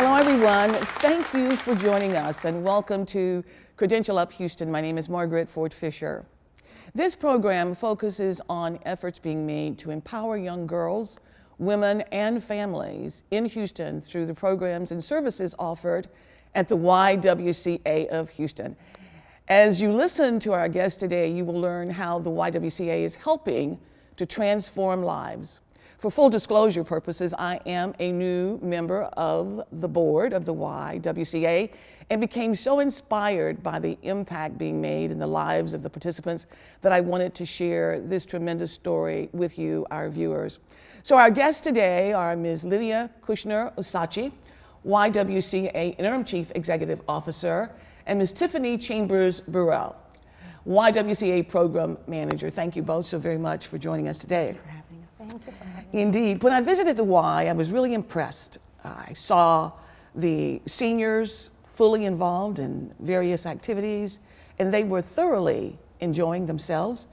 Hello, everyone. Thank you for joining us, and welcome to Credential Up Houston. My name is Margaret Ford Fisher. This program focuses on efforts being made to empower young girls, women, and families in Houston through the programs and services offered at the YWCA of Houston. As you listen to our guest today, you will learn how the YWCA is helping to transform lives. For full disclosure purposes, I am a new member of the board of the YWCA and became so inspired by the impact being made in the lives of the participants that I wanted to share this tremendous story with you, our viewers. So our guests today are Ms. Lidya Kushner Osadchey, YWCA Interim Chief Executive Officer, and Ms. Tiphany Chambers-Burrell, YWCA Program Manager. Thank you both so very much for joining us today. Thank you for having us. Indeed. When I visited the Y, I was really impressed. I saw the seniors fully involved in various activities, and they were thoroughly enjoying themselves,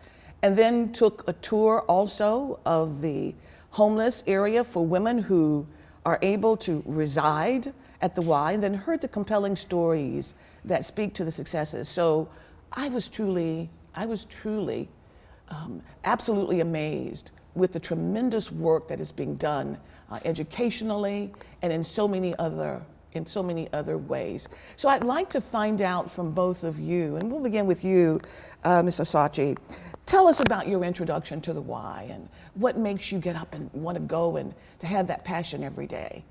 and then took a tour also of the homeless area for women who are able to reside at the Y, and then heard the compelling stories that speak to the successes. So I was truly absolutely amazed with the tremendous work that is being done educationally and in so many other ways. So I'd like to find out from both of you, and we'll begin with you, Ms. Osadchey. Tell us about your introduction to the Y and what makes you get up and want to go and to have that passion every day.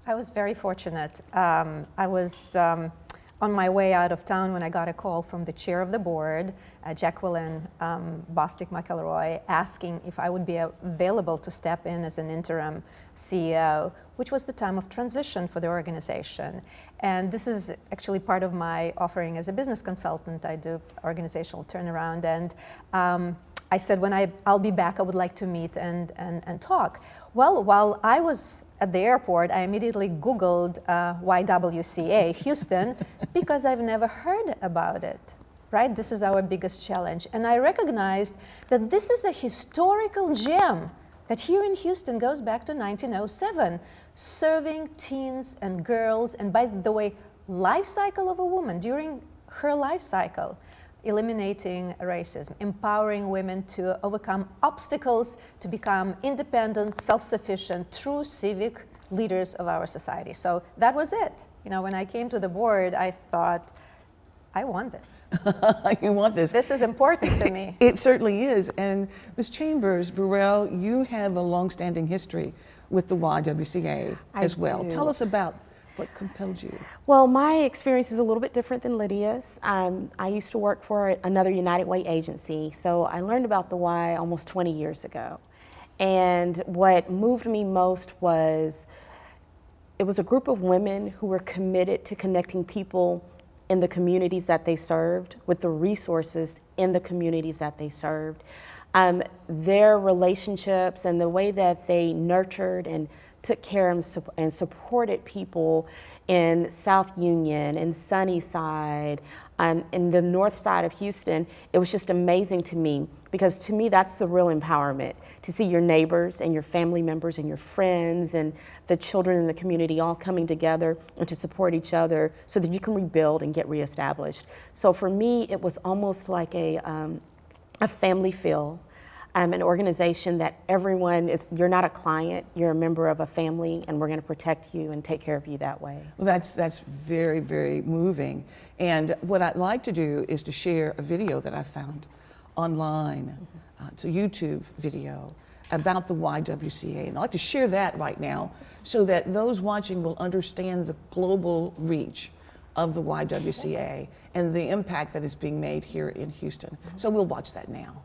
I was very fortunate. I was on my way out of town when I got a call from the chair of the board, Jacqueline Bostic-McElroy, asking if I would be available to step in as an interim CEO, which was the time of transition for the organization. And this is actually part of my offering as a business consultant. I do organizational turnaround, and I said when I'll be back, I would like to meet and talk. Well, while I was at the airport, I immediately Googled YWCA Houston because I've never heard about it, right? This is our biggest challenge. And I recognized that this is a historical gem that here in Houston goes back to 1907, serving teens and girls, and by the way, life cycle of a woman during her life cycle, eliminating racism, empowering women to overcome obstacles, to become independent, self-sufficient, true civic leaders of our society. So that was it. You know, when I came to the board, I thought, I want this. You want this. This is important to me. It certainly is. And Ms. Chambers-Burrell, you have a long-standing history with the YWCA as well. Tell us about what compelled you? Well, my experience is a little bit different than Lydia's. I used to work for another United Way agency, so I learned about the Y almost 20 years ago. And what moved me most was, it was a group of women who were committed to connecting people in the communities that they served with the resources in the communities that they served. Their relationships and the way that they nurtured and took care and supported people in South Union and Sunnyside, in the north side of Houston, it was just amazing to me, because to me that's the real empowerment, to see your neighbors and your family members and your friends and the children in the community all coming together and to support each other so that you can rebuild and get reestablished. So for me, it was almost like a family feel. An organization that everyone, you're not a client, you're a member of a family, and we're going to protect you and take care of you that way. Well, that's very, very moving. And what I'd like to do is to share a video that I found online. It's a YouTube video about the YWCA. And I'd like to share that right now so that those watching will understand the global reach of the YWCA and the impact that is being made here in Houston. So we'll watch that now.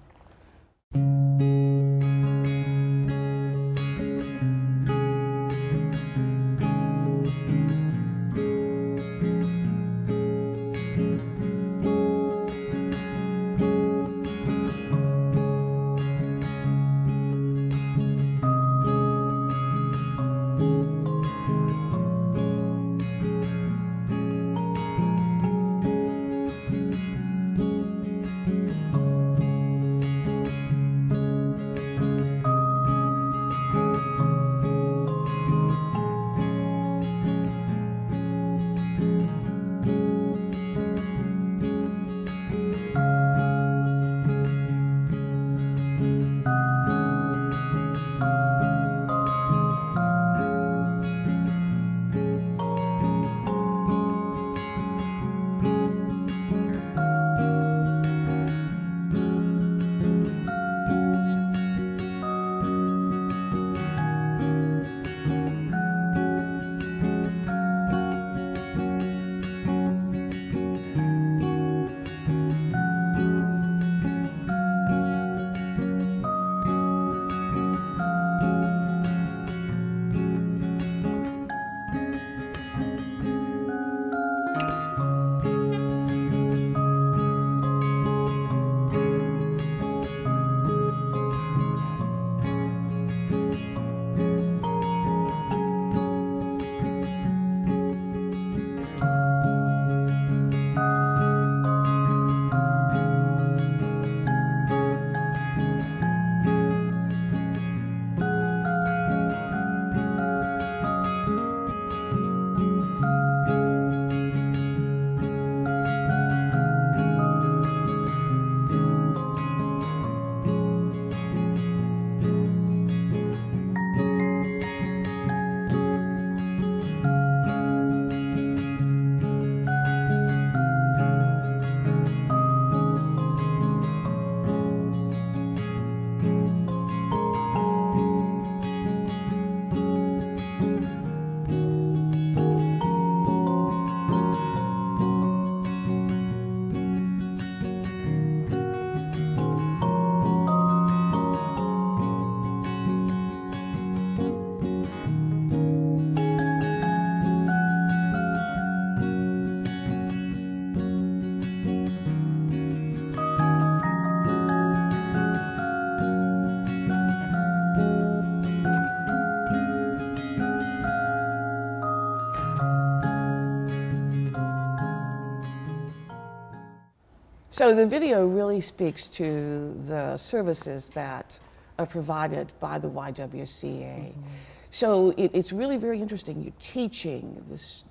So the video really speaks to the services that are provided by the YWCA. So it's really very interesting. You're teaching,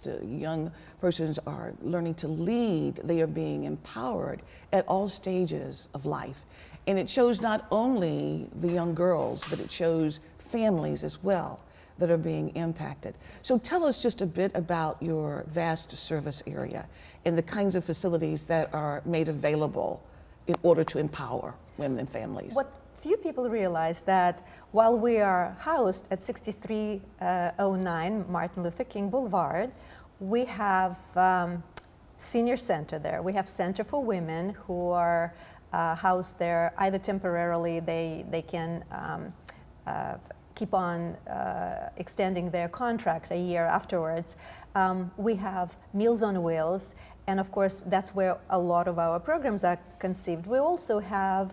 the young persons are learning to lead. They are being empowered at all stages of life. And it shows not only the young girls, but it shows families as well that are being impacted. So tell us just a bit about your vast service area and the kinds of facilities that are made available in order to empower women and families. What few people realize that while we are housed at 6309 Martin Luther King Boulevard, we have senior center there. We have center for women who are housed there either temporarily, they can keep on extending their contract a year afterwards. We have Meals on Wheels, and of course that's where a lot of our programs are conceived. We also have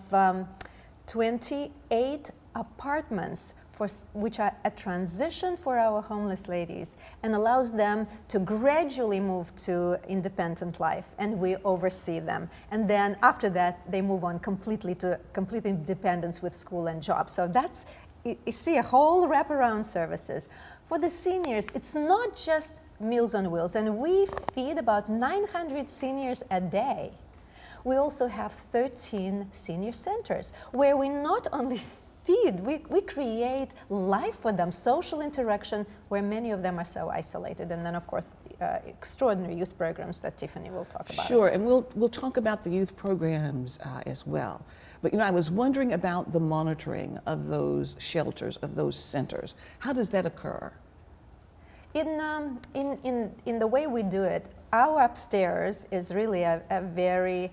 28 apartments which are a transition for our homeless ladies and allows them to gradually move to independent life, and we oversee them. And then after that, they move on completely to complete independence with school and job. So that's, you see a whole wraparound services. For the seniors, it's not just Meals on Wheels, and we feed about 900 seniors a day. We also have 13 senior centers where we not only feed, we create life for them, social interaction, where many of them are so isolated. And then, of course, extraordinary youth programs that Tiphany will talk about. Sure, and we'll talk about the youth programs as well. But you know, I was wondering about the monitoring of those shelters, of those centers. How does that occur? In the way we do it, our upstairs is really a very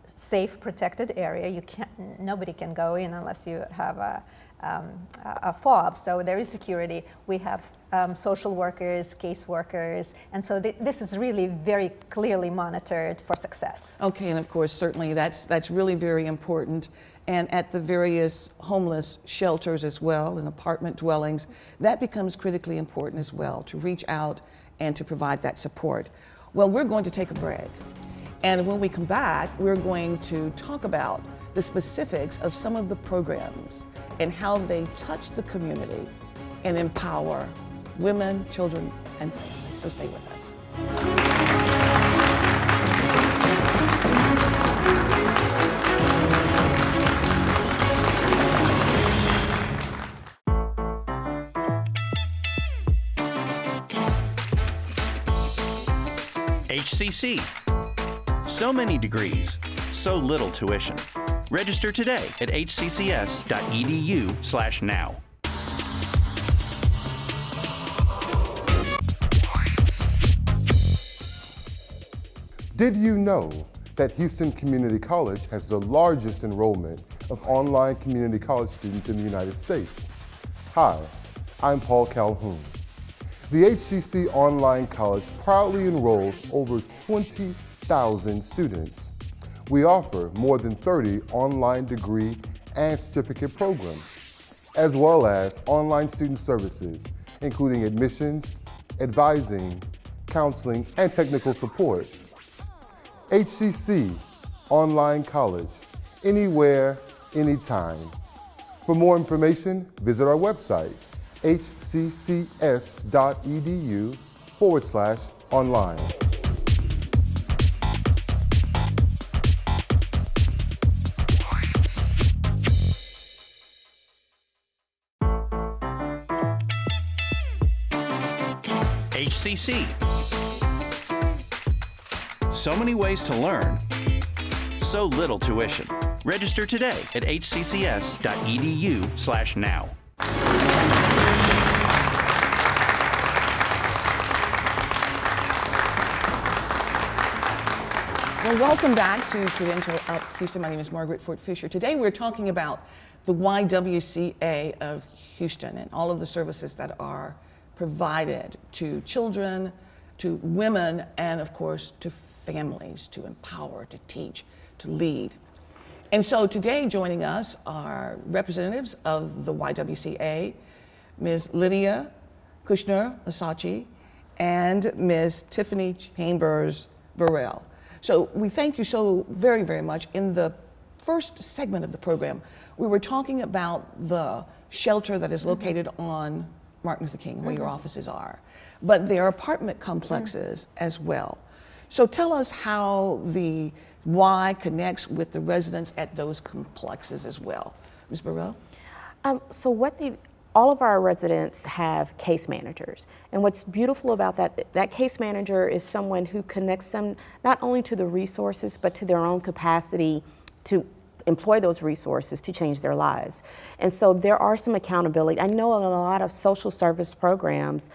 safe, protected area. Nobody can go in unless you have a fob. So there is security. We have social workers, case workers, and so this is really very clearly monitored for success. Okay, and of course, certainly that's really very important. And at the various homeless shelters as well, and apartment dwellings, that becomes critically important as well, to reach out and to provide that support. Well, we're going to take a break. And when we come back, we're going to talk about the specifics of some of the programs and how they touch the community and empower women, children, and families. So stay with us. HCC. So many degrees, so little tuition. Register today at hccs.edu/now. Did you know that Houston Community College has the largest enrollment of online community college students in the United States? Hi, I'm Paul Calhoun. The HCC Online College proudly enrolls over 20,000 students. We offer more than 30 online degree and certificate programs, as well as online student services, including admissions, advising, counseling, and technical support. HCC Online College, anywhere, anytime. For more information, visit our website, hccs.edu/online. HCC. So many ways to learn, so little tuition. Register today at hccs.edu/now. Well, welcome back to Credential Up Houston. My name is Margaret Fort Fisher. Today we're talking about the YWCA of Houston and all of the services that are provided to children, to women, and of course to families, to empower, to teach, to lead. And so today joining us are representatives of the YWCA, Ms. Lidya Kushner, Osadchey, and Ms. Tiphany Chambers-Burrell. So we thank you so very, very much. In the first segment of the program, we were talking about the shelter that is located on Martin Luther King, where your offices are. But there are apartment complexes as well. So tell us how the Y connects with the residents at those complexes as well. Ms. Burrell? All of our residents have case managers. And what's beautiful about that case manager is someone who connects them not only to the resources, but to their own capacity to employ those resources to change their lives. And so there are some accountability. I know in a lot of social service programs,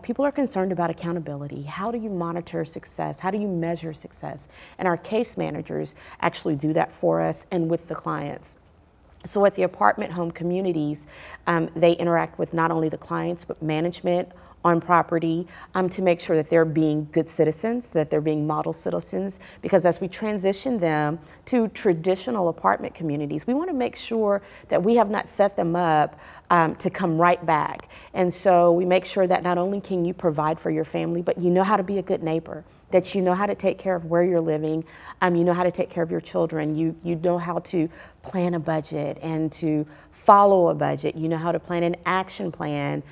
people are concerned about accountability. How do you monitor success? How do you measure success? And our case managers actually do that for us and with the clients. So at the apartment home communities, they interact with not only the clients, but management on property to make sure that they're being good citizens, that they're being model citizens, because as we transition them to traditional apartment communities, we want to make sure that we have not set them up to come right back. And so we make sure that not only can you provide for your family, but you know how to be a good neighbor, that you know how to take care of where you're living, you know how to take care of your children, you know how to plan a budget and to follow a budget, you know how to plan an action plan,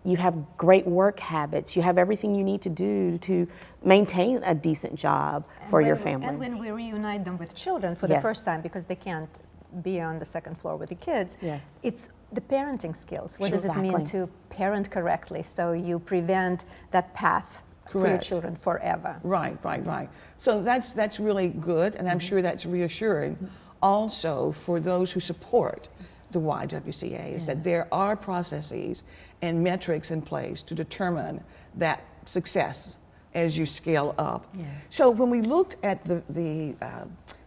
you have great work habits, you have everything you need to do to maintain a decent job for your family. And when we reunite them with children for the first time, because they can't be on the second floor with the kids, it's the parenting skills. What does it mean to parent correctly so you prevent that path for your children forever? Right. So that's really good, and I'm sure that's reassuring also for those who support the YWCA, is that there are processes and metrics in place to determine that success as you scale up. So when we looked at the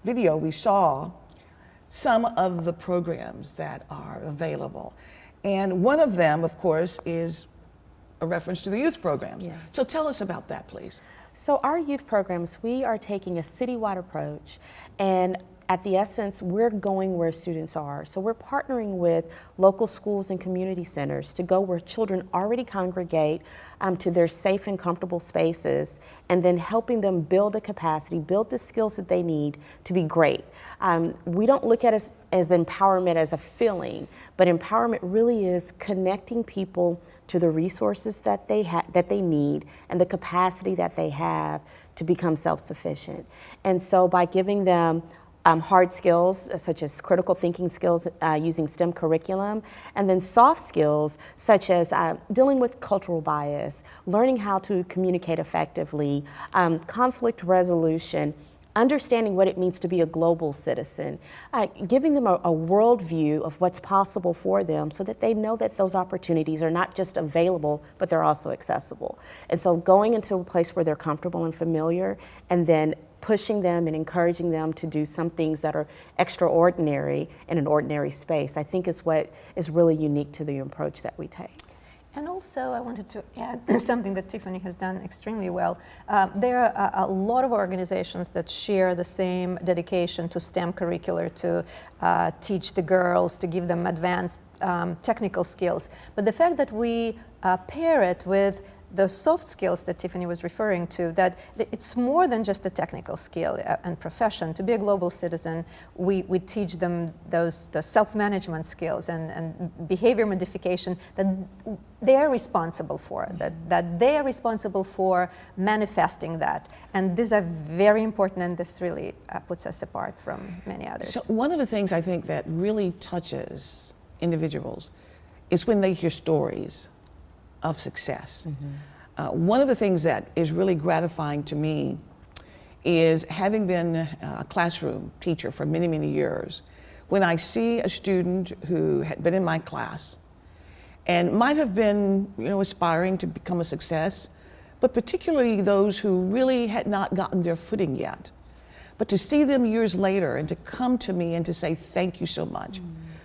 video, we saw some of the programs that are available. And one of them, of course, is a reference to the youth programs. So tell us about that, please. So our youth programs, we are taking a citywide approach, and at the essence, we're going where students are. So we're partnering with local schools and community centers to go where children already congregate to their safe and comfortable spaces, and then helping them build a capacity, build the skills that they need to be great. We don't look at it as empowerment as a feeling, but empowerment really is connecting people to the resources that they need and the capacity that they have to become self-sufficient. And so by giving them hard skills such as critical thinking skills using STEM curriculum, and then soft skills such as dealing with cultural bias, learning how to communicate effectively, conflict resolution, understanding what it means to be a global citizen, giving them a worldview of what's possible for them so that they know that those opportunities are not just available, but they're also accessible. And so going into a place where they're comfortable and familiar, and then pushing them and encouraging them to do some things that are extraordinary in an ordinary space, I think is what is really unique to the approach that we take. And also, I wanted to add something that Tiphany has done extremely well. There are a lot of organizations that share the same dedication to STEM curricular, to teach the girls, to give them advanced technical skills. But the fact that we pair it with the soft skills that Tiphany was referring to, that it's more than just a technical skill and profession. To be a global citizen, we teach them the self-management skills and behavior modification that they are responsible for, that they are responsible for manifesting that. And these are very important, and this really puts us apart from many others. So one of the things I think that really touches individuals is when they hear stories of success. One of the things that is really gratifying to me is having been a classroom teacher for many, many years, when I see a student who had been in my class and might have been, aspiring to become a success, but particularly those who really had not gotten their footing yet. But to see them years later and to come to me and to say, thank you so much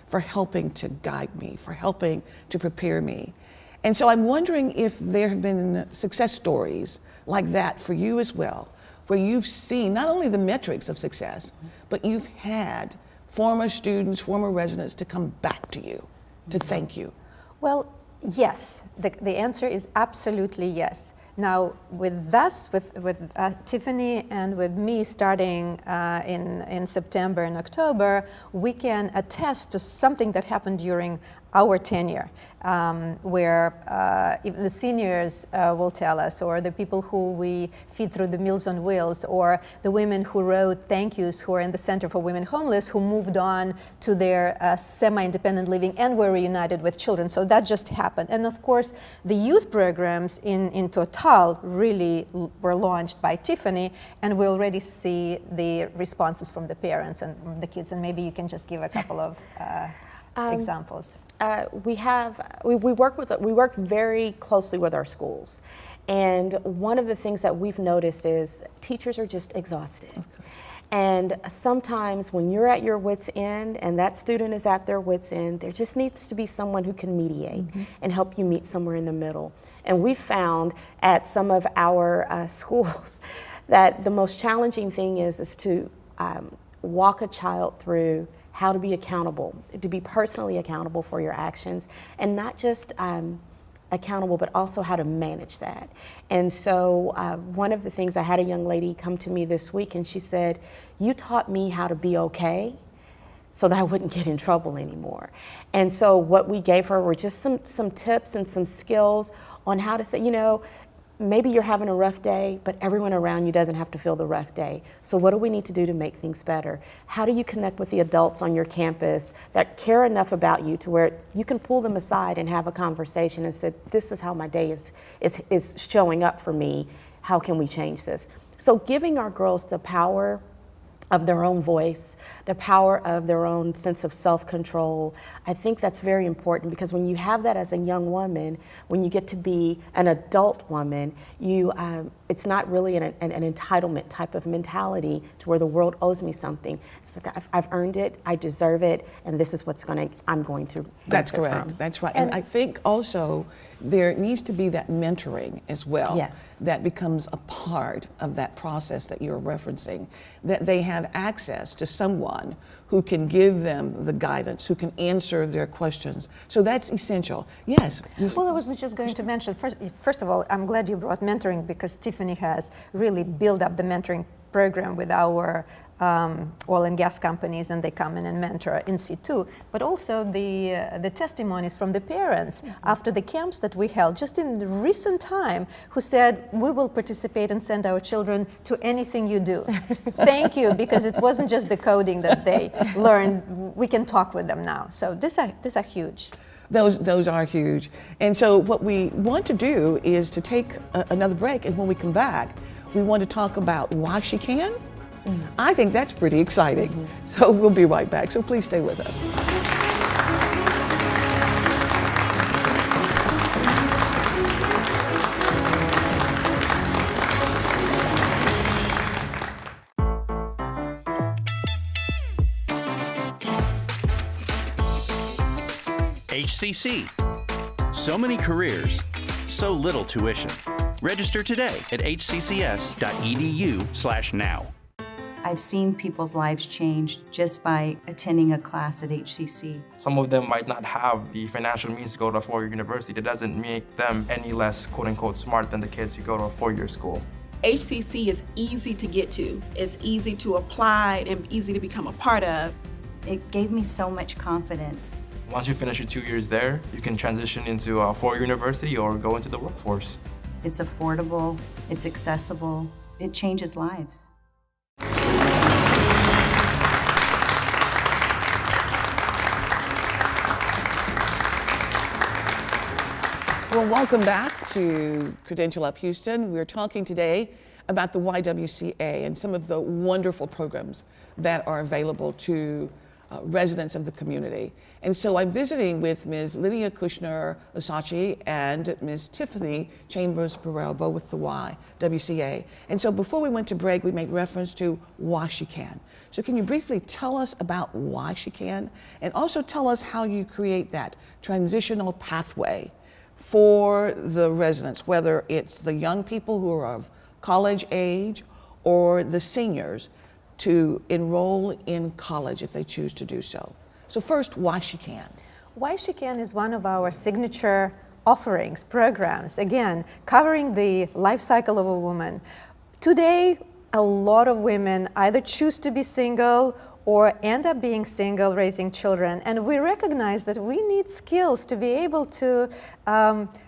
for helping to guide me, for helping to prepare me. And so I'm wondering if there have been success stories like that for you as well, where you've seen not only the metrics of success, but you've had former students, former residents to come back to you, to thank you. Well, yes. The answer is absolutely yes. Now, with us, with Tiphany and with me starting in September and October, we can attest to something that happened during our tenure, where even the seniors will tell us, or the people who we feed through the Meals on Wheels, or the women who wrote thank yous who are in the Center for Women Homeless, who moved on to their semi-independent living and were reunited with children. So that just happened. And of course, the youth programs in total really were launched by Tiphany, and we already see the responses from the parents and the kids. And maybe you can just give a couple of examples. We work very closely with our schools, and one of the things that we've noticed is teachers are just exhausted. And sometimes when you're at your wit's end and that student is at their wit's end, there just needs to be someone who can mediate and help you meet somewhere in the middle. And we found at some of our schools that the most challenging thing is to walk a child through how to be accountable, to be personally accountable for your actions, and not just accountable, but also how to manage that. And so one of the things, I had a young lady come to me this week and she said, "You taught me how to be okay so that I wouldn't get in trouble anymore." And so what we gave her were just some tips and some skills on how to say, you know, maybe you're having a rough day, but everyone around you doesn't have to feel the rough day. So what do we need to do to make things better? How do you connect with the adults on your campus that care enough about you to where you can pull them aside and have a conversation and say, this is how my day is showing up for me. How can we change this? So giving our girls the power of their own voice, the power of their own sense of self-control. I think that's very important, because when you have that as a young woman, when you get to be an adult woman, it's not really an entitlement type of mentality to where the world owes me something. It's like, I've earned it, I deserve it, and this is what I'm going to benefit That's correct. from. That's right. And I think also there needs to be that mentoring as well. Yes. That becomes a part of that process that you're referencing, that they have access to someone who can give them the guidance, who can answer their questions. So that's essential. Yes. Well, I was just going to mention, first of all, I'm glad you brought mentoring, because Tiphany has really built up the mentoring program with our oil and gas companies, and they come in and mentor in situ. But also the testimonies from the parents after the camps that we held just in the recent time, who said, we will participate and send our children to anything you do. Thank you, because it wasn't just the coding that they learned. We can talk with them now. So these are huge. Those are huge. And so what we want to do is to take another break, and when we come back, we want to talk about why she can. I think that's pretty exciting. So we'll be right back. So please stay with us. HCC. So many careers, so little tuition. Register today at hccs.edu/now. I've seen people's lives change just by attending a class at HCC. Some of them might not have the financial means to go to a four-year university. That doesn't make them any less quote-unquote smart than the kids who go to a four-year school. HCC is easy to get to. It's easy to apply and easy to become a part of. It gave me so much confidence. Once you finish your 2 years there, you can transition into a four-year university or go into the workforce. It's affordable, it's accessible, it changes lives. Well, welcome back to Credential Up Houston. We're talking today about the YWCA and some of the wonderful programs that are available to residents of the community. And so I'm visiting with Ms. Lidya Kushner Osadchey and Ms. Tiphany Chambers-Burrell, both with the YWCA. And so before we went to break, we made reference to why she can. So can you briefly tell us about why she can, and also tell us how you create that transitional pathway for the residents, whether it's the young people who are of college age or the seniors, to enroll in college if they choose to do so. So first, why she can. Why She Can is one of our signature offerings, programs, again, covering the life cycle of a woman. Today, a lot of women either choose to be single or end up being single, raising children. And we recognize that we need skills to be able to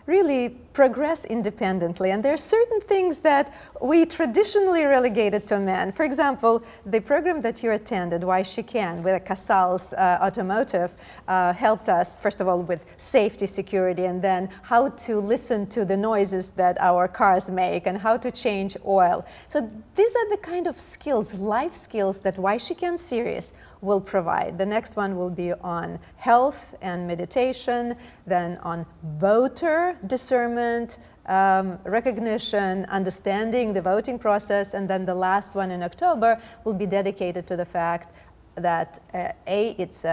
really progress independently. And there are certain things that we traditionally relegated to men. For example, the program that you attended, Why She Can, with Casal's Automotive, helped us, first of all, with safety, security, and then how to listen to the noises that our cars make and how to change oil. So these are the kind of skills, life skills, that Why She Can series will provide. The next one will be on health and meditation, then on voter discernment, recognition, understanding the voting process, and then the last one in October will be dedicated to the fact that it's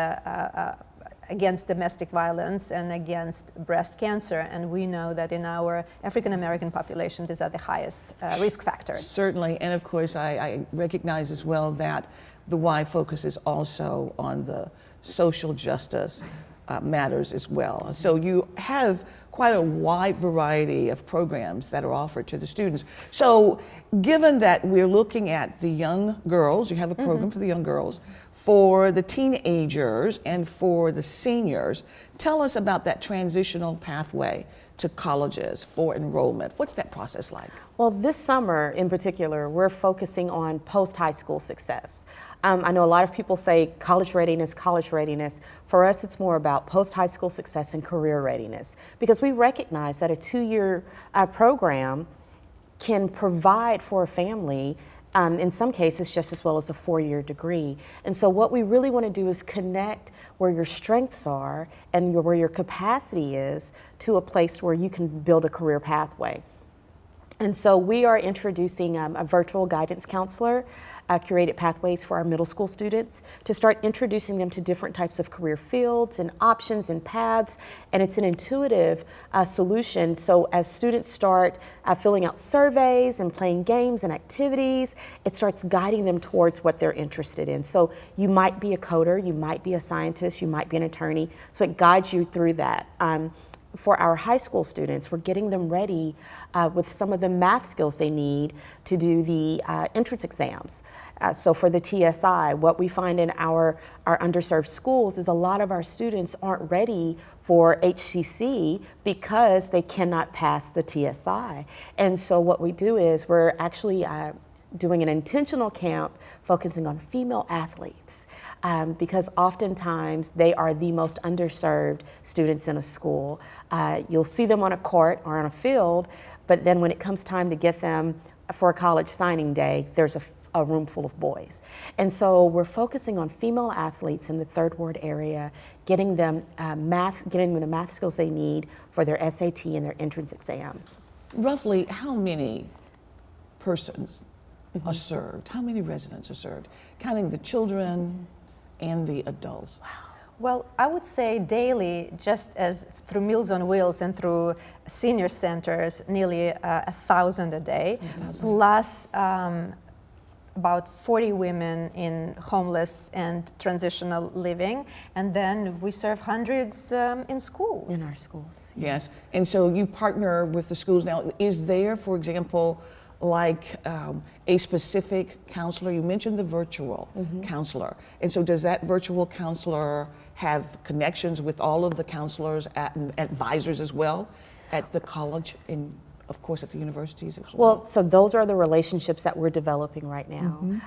against domestic violence and against breast cancer, and we know that in our African American population these are the highest risk factors. Certainly, and of course I recognize as well that the Y focuses also on the social justice matters as well. So you have quite a wide variety of programs that are offered to the students. So given that we're looking at the young girls, you have a program for the young girls, for the teenagers and for the seniors, tell us about that transitional pathway to colleges for enrollment. What's that process like? Well, this summer in particular, we're focusing on post-high school success. I know a lot of people say college readiness, college readiness. For us, it's more about post-high school success and career readiness, because we recognize that a 2-year program can provide for a family, in some cases, just as well as a 4-year degree. And so what we really want to do is connect where your strengths are and where your capacity is to a place where you can build a career pathway. And so we are introducing a virtual guidance counselor, curated pathways for our middle school students, to start introducing them to different types of career fields and options and paths. And it's an intuitive solution. So as students start filling out surveys and playing games and activities, it starts guiding them towards what they're interested in. So you might be a coder, you might be a scientist, you might be an attorney. So it guides you through that. For our high school students, we're getting them ready with some of the math skills they need to do the entrance exams. So for the TSI, what we find in our underserved schools is a lot of our students aren't ready for HCC because they cannot pass the TSI. And so what we do is we're actually doing an intentional camp focusing on female athletes. Because oftentimes they are the most underserved students in a school. You'll see them on a court or on a field, but then when it comes time to get them for a college signing day, there's a room full of boys. And so we're focusing on female athletes in the Third Ward area, getting them the math skills they need for their SAT and their entrance exams. Roughly how many persons are served? How many residents are served? Counting the children and the adults. Well, I would say daily, just as through Meals on Wheels and through senior centers, nearly 1,000 a day, plus about 40 women in homeless and transitional living, and then we serve hundreds in schools. In our schools. Yes, and so you partner with the schools now. Is there, for example, like a specific counselor? You mentioned the virtual counselor. And so does that virtual counselor have connections with all of the counselors and advisors as well at the college and of course at the universities as well? Well, so those are the relationships that we're developing right now.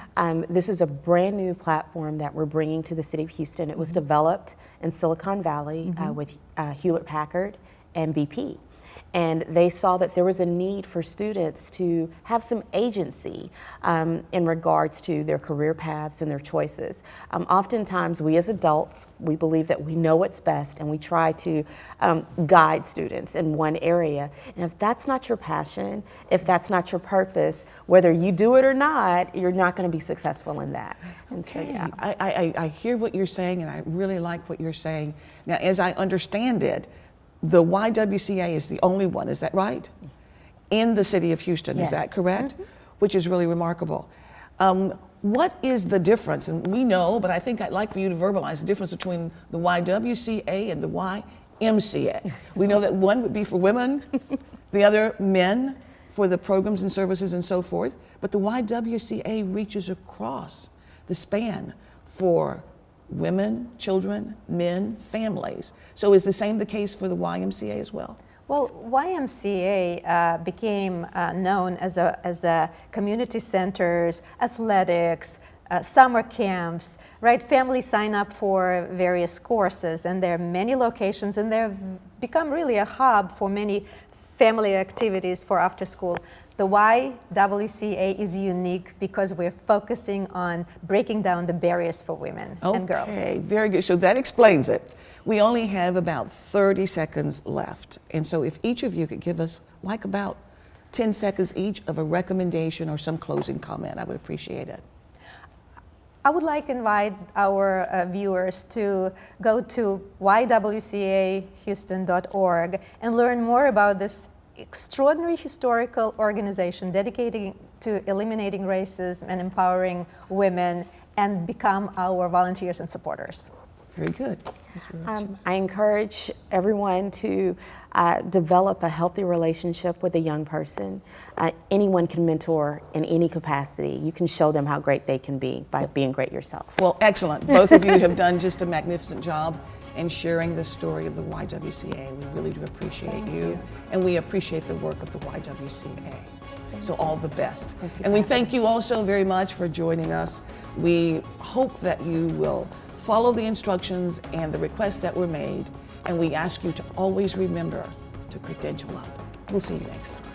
This is a brand new platform that we're bringing to the city of Houston. It was developed in Silicon Valley with Hewlett-Packard and BP. And they saw that there was a need for students to have some agency in regards to their career paths and their choices. Oftentimes, we as adults, we believe that we know what's best, and we try to guide students in one area. And if that's not your passion, if that's not your purpose, whether you do it or not, you're not going to be successful in that. And okay. So, yeah. I hear what you're saying, and I really like what you're saying. Now, as I understand it, the YWCA is the only one, is that right? In the city of Houston, Yes. is that correct? Which is really remarkable. What is the difference? And we know, but I think I'd like for you to verbalize the difference between the YWCA and the YMCA. We know that one would be for women, the other men for the programs and services and so forth, but the YWCA reaches across the span for women, children, men, families. So is the same the case for the YMCA as well? Well, YMCA became known as a community centers, athletics, summer camps, right? Families sign up for various courses, and there are many locations, and they've become really a hub for many family activities for after school. The YWCA is unique because we're focusing on breaking down the barriers for women and girls. Okay, very good. So that explains it. We only have about 30 seconds left. And so if each of you could give us like about 10 seconds each of a recommendation or some closing comment, I would appreciate it. I would like to invite our viewers to go to ywcahouston.org and learn more about this extraordinary historical organization dedicated to eliminating racism and empowering women, and become our volunteers and supporters. Very good. I encourage everyone to develop a healthy relationship with a young person. Anyone can mentor in any capacity. You can show them how great they can be by being great yourself. Well, excellent. Both of you have done just a magnificent job in sharing the story of the YWCA. We really do appreciate you, and we appreciate the work of the YWCA. So all the best. And we thank you also very much for joining us. We hope that you will follow the instructions and the requests that were made, and we ask you to always remember to credential up. We'll see you next time.